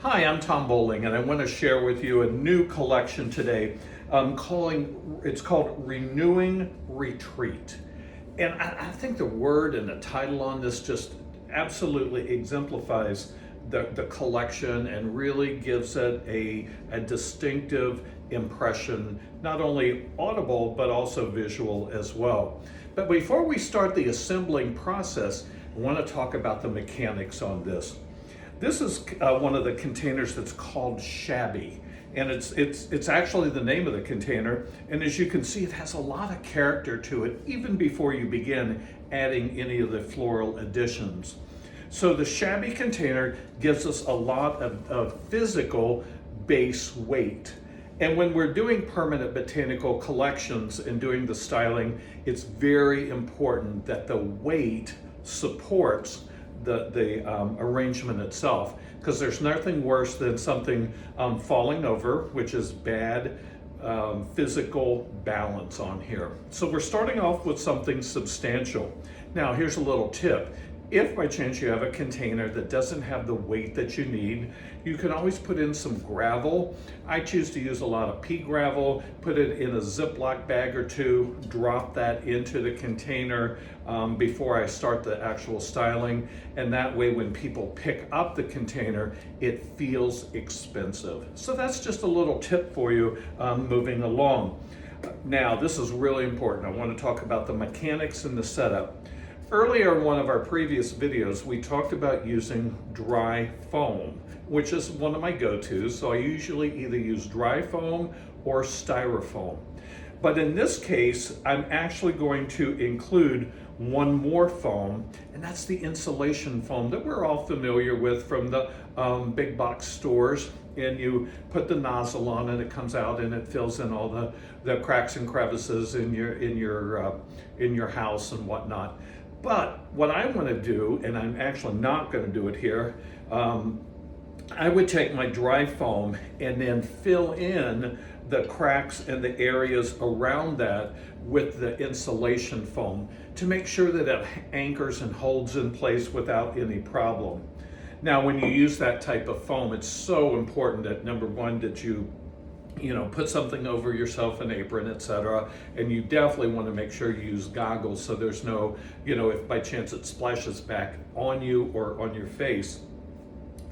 Hi, I'm Tom Bowling, and I want to share with you a new collection today. It's called Renewing Retreat. And I think the word and the title on this just absolutely exemplifies the collection and really gives it a distinctive impression, not only audible, but also visual as well. But before we start the assembling process, I want to talk about the mechanics on this. This is one of the containers that's called Shabby, and it's actually the name of the container. And as you can see, it has a lot of character to it, even before you begin adding any of the floral additions. So the Shabby container gives us a lot of physical base weight. And when we're doing permanent botanical collections and doing the styling, it's very important that the weight supports the arrangement itself, because there's nothing worse than something falling over, which is bad physical balance on here. So we're starting off with something substantial. Now here's a little tip. If by chance you have a container that doesn't have the weight that you need, you can always put in some gravel. I choose to use a lot of pea gravel, put it in a Ziploc bag or two, drop that into the container before I start the actual styling. And that way when people pick up the container, it feels expensive. So that's just a little tip for you moving along. Now, this is really important. I want to talk about the mechanics and the setup. Earlier in one of our previous videos, we talked about using dry foam, which is one of my go-tos. So I usually either use dry foam or styrofoam. But in this case, I'm actually going to include one more foam, and that's the insulation foam that we're all familiar with from the big box stores. And you put the nozzle on and it comes out and it fills in all the cracks and crevices in your house and whatnot. But what I want to do, and I'm actually not going to do it here, I would take my dry foam and then fill in the cracks and the areas around that with the insulation foam to make sure that it anchors and holds in place without any problem. Now, when you use that type of foam, it's so important that number one, that you put something over yourself, an apron, etc. And you definitely want to make sure you use goggles so there's no, if by chance it splashes back on you or on your face,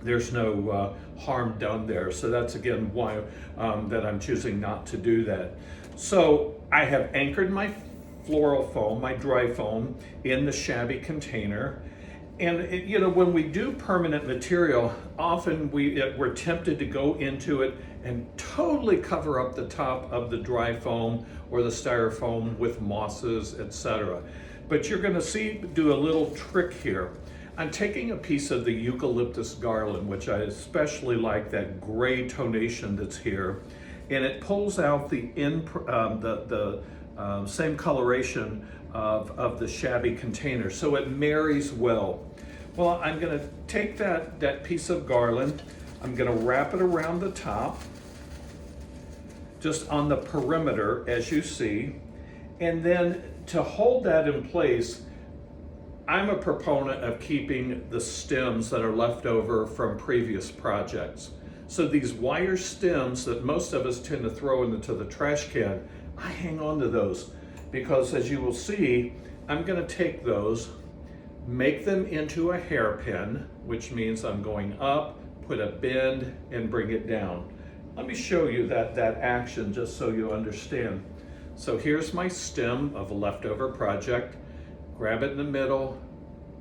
there's no harm done there. So that's again why that I'm choosing not to do that. So I have anchored my floral foam, my dry foam, in the Shabby container. And when we do permanent material, often we're tempted to go into it and totally cover up the top of the dry foam or the styrofoam with mosses, etc. But you're going to do a little trick here. I'm taking a piece of the eucalyptus garland, which I especially like, that gray tonation that's here, and it pulls out the same coloration of the Shabby container, so it marries well. Well, I'm going to take that piece of garland, I'm going to wrap it around the top, just on the perimeter, as you see, and then to hold that in place, I'm a proponent of keeping the stems that are left over from previous projects. So these wire stems that most of us tend to throw into the trash can, I hang on to those because, as you will see, I'm going to take those, make them into a hairpin, which means I'm going up, put a bend, and bring it down. Let me show you that action just so you understand. So here's my stem of a leftover project. Grab it in the middle,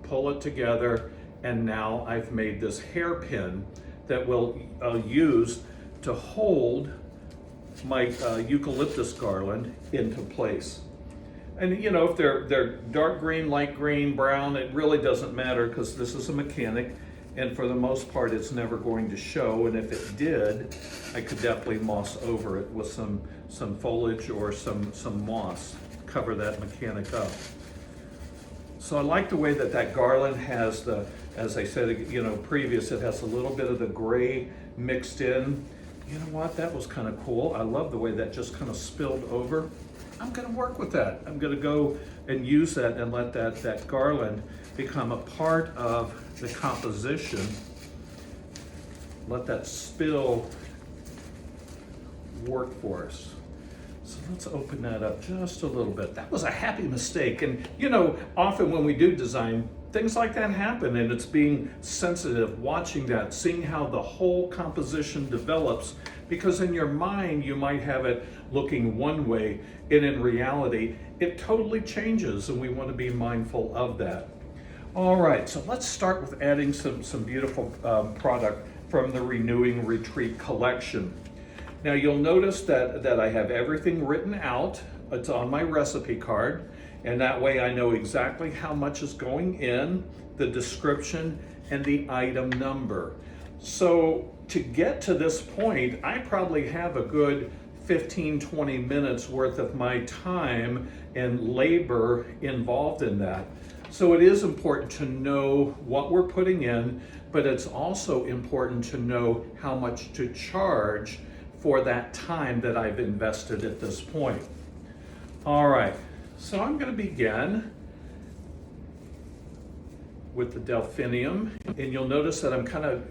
pull it together, and now I've made this hairpin that will use to hold my eucalyptus garland into place. And if they're dark green, light green, brown, it really doesn't matter because this is a mechanic, and for the most part it's never going to show, and if it did, I could definitely moss over it with some foliage or some moss, cover that mechanic up. So I like the way that garland has as I said, previous, it has a little bit of the gray mixed in. You know what, that was kind of cool. I love the way that just kind of spilled over. I'm going to work with that. I'm going to go and use that and let that garland become a part of the composition let that spill work for us. So let's open that up just a little bit. That was a happy mistake. And you know, often when we do design, things like that happen, and it's being sensitive, watching that, seeing how the whole composition develops, because in your mind, you might have it looking one way, and in reality, it totally changes, and we want to be mindful of that. All right, so let's start with adding some beautiful product from the Renewing Retreat collection. Now you'll notice that I have everything written out. It's on my recipe card, and that way I know exactly how much is going in, the description, and the item number. So to get to this point, I probably have a good 15-20 minutes worth of my time and labor involved in that. So it is important to know what we're putting in, but it's also important to know how much to charge for that time that I've invested at this point. All right, so I'm going to begin with the delphinium, and you'll notice that I'm kind of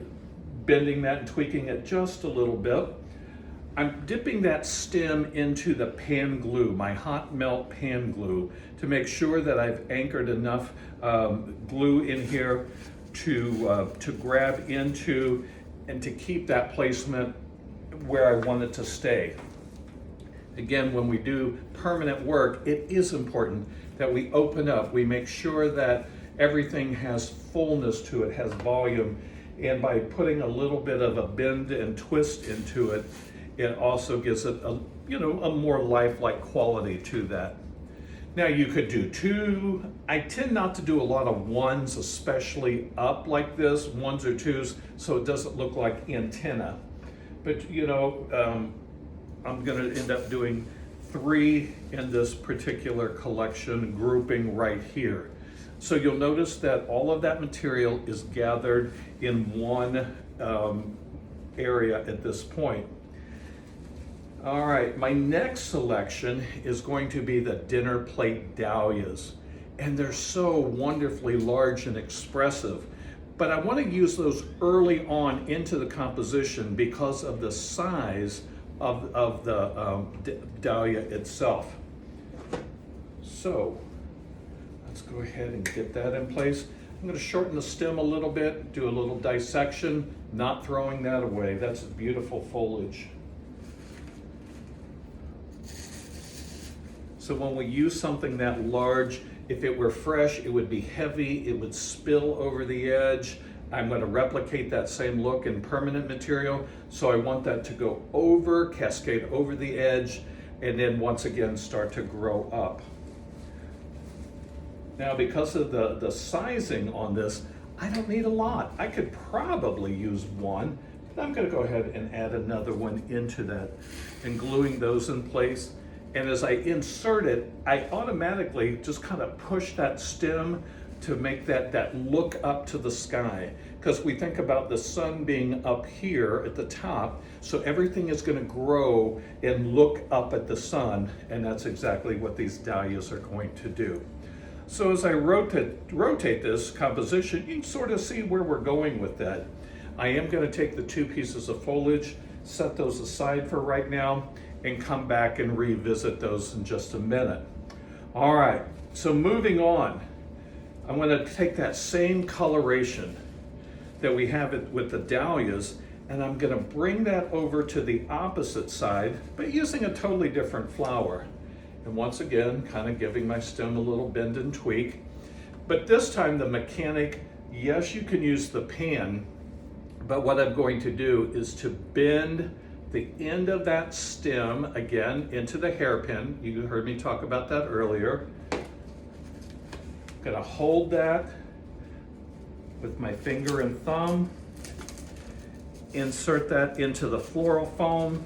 bending that and tweaking it just a little bit. I'm dipping that stem into the pan glue, my hot melt pan glue, to make sure that I've anchored enough glue in here to grab into and to keep that placement where I want it to stay. Again, when we do permanent work, it is important that we open up. We make sure that everything has fullness to it, has volume, and by putting a little bit of a bend and twist into it, it also gives it a more lifelike quality to that. Now you could do two. I tend not to do a lot of ones, especially up like this, ones or twos, so it doesn't look like antenna. But I'm going to end up doing 3 in this particular collection grouping right here. So you'll notice that all of that material is gathered in one area at this point. All right, my next selection is going to be the dinner plate dahlias. And they're so wonderfully large and expressive. But I want to use those early on into the composition because of the size of the dahlia itself. So let's go ahead and get that in place. I'm going to shorten the stem a little bit, do a little dissection, not throwing that away. That's beautiful foliage. So when we use something that large, if it were fresh, it would be heavy, it would spill over the edge. I'm going to replicate that same look in permanent material, so I want that to go over, cascade over the edge, and then once again start to grow up. Now because of the sizing on this, I don't need a lot. I could probably use one, but I'm going to go ahead and add another one into that and gluing those in place. And as I insert it, I automatically just kind of push that stem to make that look up to the sky. Because we think about the sun being up here at the top, so everything is going to grow and look up at the sun, and that's exactly what these dahlias are going to do. So as I rotate this composition, you can sort of see where we're going with that. I am going to take the 2 pieces of foliage, set those aside for right now, and come back and revisit those in just a minute. All right, so moving on, I'm going to take that same coloration that we have with the dahlias, and I'm going to bring that over to the opposite side, but using a totally different flower. And once again, kind of giving my stem a little bend and tweak. But this time the mechanic, yes, you can use the pan, but what I'm going to do is to bend the end of that stem again into the hairpin. You heard me talk about that earlier. I'm gonna hold that with my finger and thumb, insert that into the floral foam,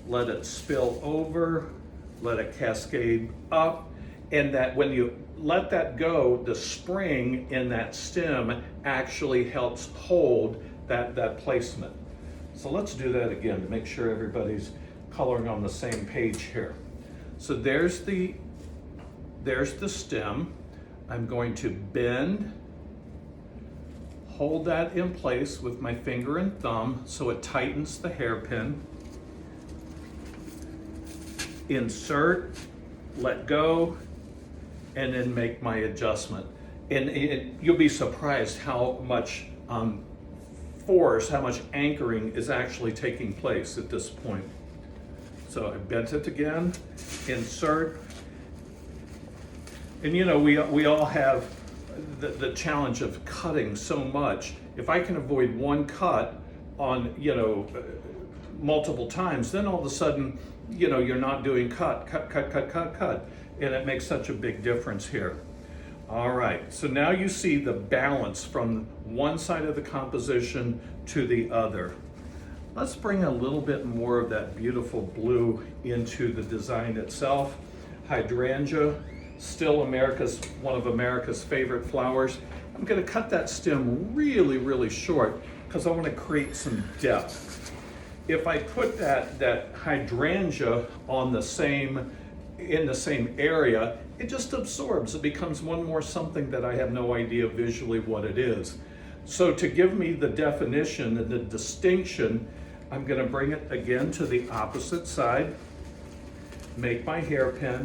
let it spill over, let it cascade up, and that when you let that go, the spring in that stem actually helps hold that placement. So let's do that again to make sure everybody's coloring on the same page here. So there's the stem. I'm going to bend, hold that in place with my finger and thumb so it tightens the hairpin. Insert, let go, and then make my adjustment. And you'll be surprised how much force, how much anchoring is actually taking place at this point. So I bent it again, insert. And you know, we all have the challenge of cutting so much. If I can avoid one cut on, you know, multiple times, then all of a sudden, you know, you're not doing cut. And it makes such a big difference here. All right, so now you see the balance from one side of the composition to the other. Let's bring a little bit more of that beautiful blue into the design itself. Hydrangea, still one of America's favorite flowers. I'm gonna cut that stem really, really short because I want to create some depth. If I put that hydrangea in the same area, it just absorbs. It becomes one more something that I have no idea visually what it is. So to give me the definition and the distinction, I'm going to bring it again to the opposite side, make my hairpin,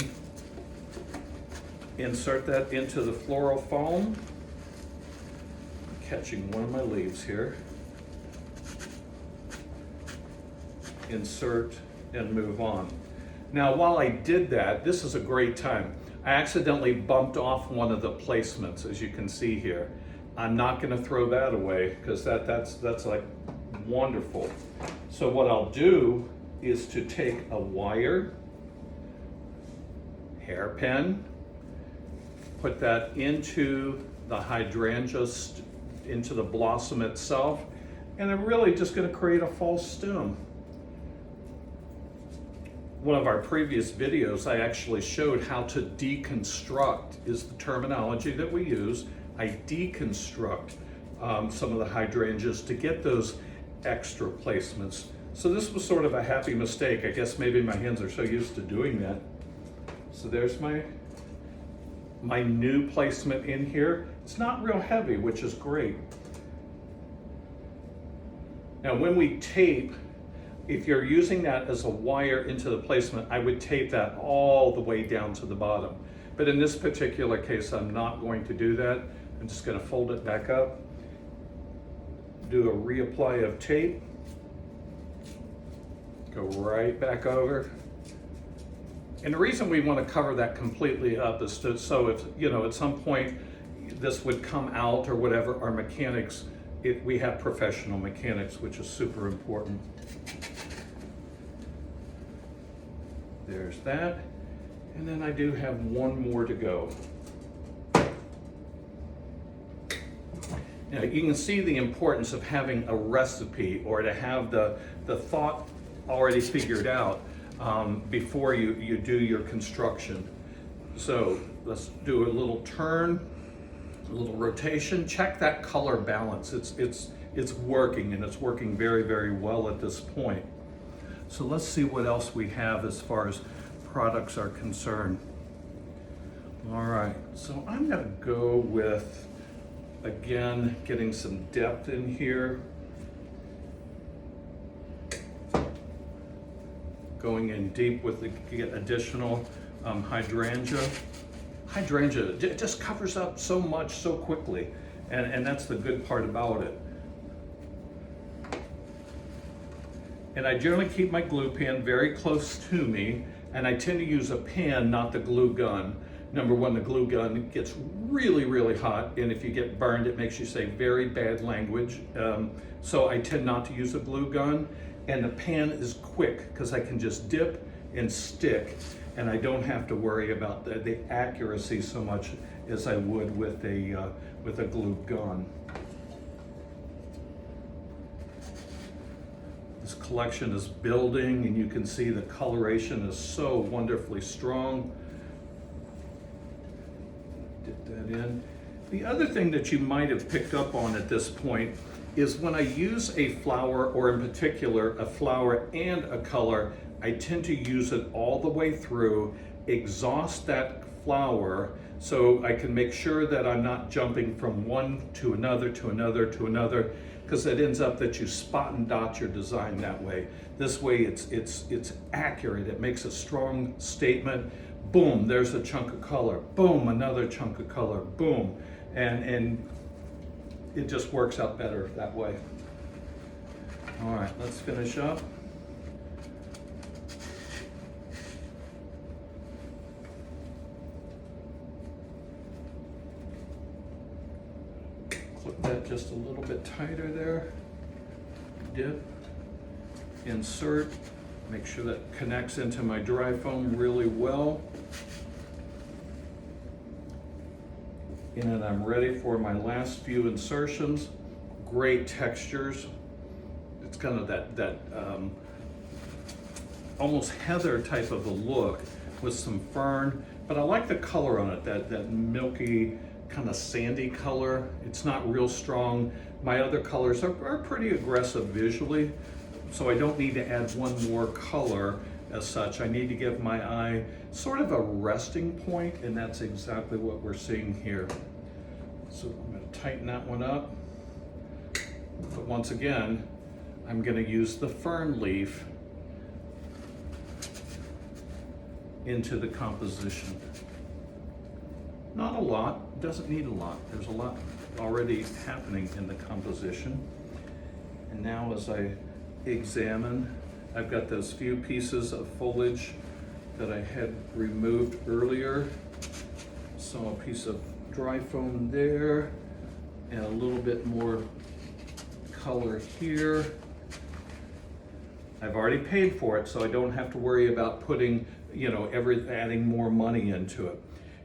insert that into the floral foam. I'm catching one of my leaves here. Insert and move on. Now, while I did that, this is a great time. I accidentally bumped off one of the placements, as you can see here. I'm not going to throw that away because that's like wonderful. So what I'll do is to take a wire, hairpin, put that into the hydrangea, into the blossom itself, and I'm really just going to create a false stem. One of our previous videos, I actually showed how to deconstruct, is the terminology that we use. I deconstruct some of the hydrangeas to get those extra placements. So this was sort of a happy mistake. I guess maybe my hands are so used to doing that. So there's my new placement in here. It's not real heavy, which is great. Now when we tape, if you're using that as a wire into the placement, I would tape that all the way down to the bottom. But in this particular case, I'm not going to do that. I'm just going to fold it back up, do a reapply of tape, go right back over. And the reason we want to cover that completely up is so if, you know, at some point this would come out or whatever, our mechanics, we have professional mechanics, which is super important. There's that. And then I do have one more to go. Now you can see the importance of having a recipe or to have the thought already figured out before you do your construction. So let's do a little turn, a little rotation. Check that color balance. It's working, and it's working very, very well at this point. So let's see what else we have as far as products are concerned. All right, so I'm gonna go with, again, getting some depth in here. Going in deep with the additional hydrangea. Hydrangea, it just covers up so much so quickly, and that's the good part about it. And I generally keep my glue pen very close to me, and I tend to use a pen, not the glue gun. Number one, the glue gun gets really, really hot, and if you get burned, it makes you say very bad language. So I tend not to use a glue gun, and the pan is quick because I can just dip and stick, and I don't have to worry about the accuracy so much as I would with a glue gun. This collection is building, and you can see the coloration is so wonderfully strong. Dip that in. The other thing that you might have picked up on at this point is when I use a flower, or in particular a flower and a color, I tend to use it all the way through, exhaust that flower so I can make sure that I'm not jumping from one to another to another to another, because it ends up that you spot and dot your design that way. This way it's accurate. It makes a strong statement. Boom, there's a chunk of color. Boom, another chunk of color. Boom, and it just works out better that way. All right, let's finish up. Clip that just a little bit tighter there. Dip, insert, make sure that connects into my dry foam really well. And I'm ready for my last few insertions. Great textures. It's kind of that almost heather type of a look with some fern, but I like the color on it, that milky kind of sandy color. It's not real strong. My other colors are pretty aggressive visually, so I don't need to add one more color as such. I need to give my eye sort of a resting point, and that's exactly what we're seeing here. So I'm going to tighten that one up, but once again, I'm going to use the fern leaf into the composition. Not a lot, doesn't need a lot. There's a lot already happening in the composition. And now as I examine, I've got those few pieces of foliage that I had removed earlier. So a piece of dry foam there, and a little bit more color here. I've already paid for it, so I don't have to worry about putting, adding more money into it.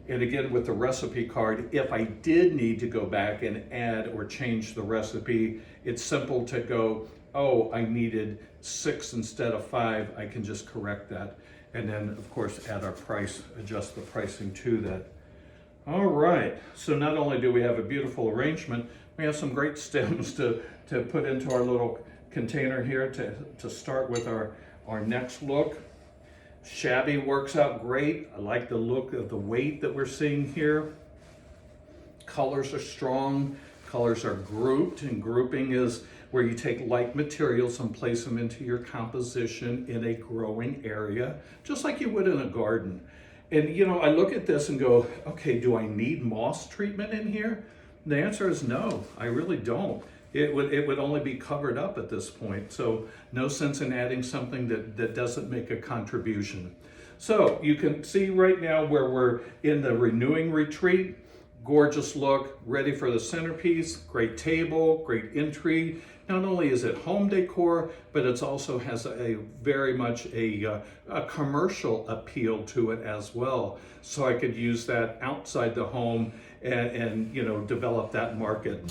And again, with the recipe card, if I did need to go back and add or change the recipe, it's simple to go, oh, I needed 6 instead of 5. I can just correct that. And then, of course, add our price, adjust the pricing to that. All right, so not only do we have a beautiful arrangement, we have some great stems to put into our little container here to start with our next look. Shabby works out great. I like the look of the weight that we're seeing here. Colors are strong, colors are grouped, and grouping is where you take light materials and place them into your composition in a growing area, just like you would in a garden. And I look at this and go, okay, do I need moss treatment in here? The answer is no, I really don't. It would only be covered up at this point. So no sense in adding something that doesn't make a contribution. So you can see right now where we're in the renewing retreat. Gorgeous look, ready for the centerpiece, great table, great entry. Not only is it home decor, but it also has a very much a commercial appeal to it as well. So I could use that outside the home and develop that market.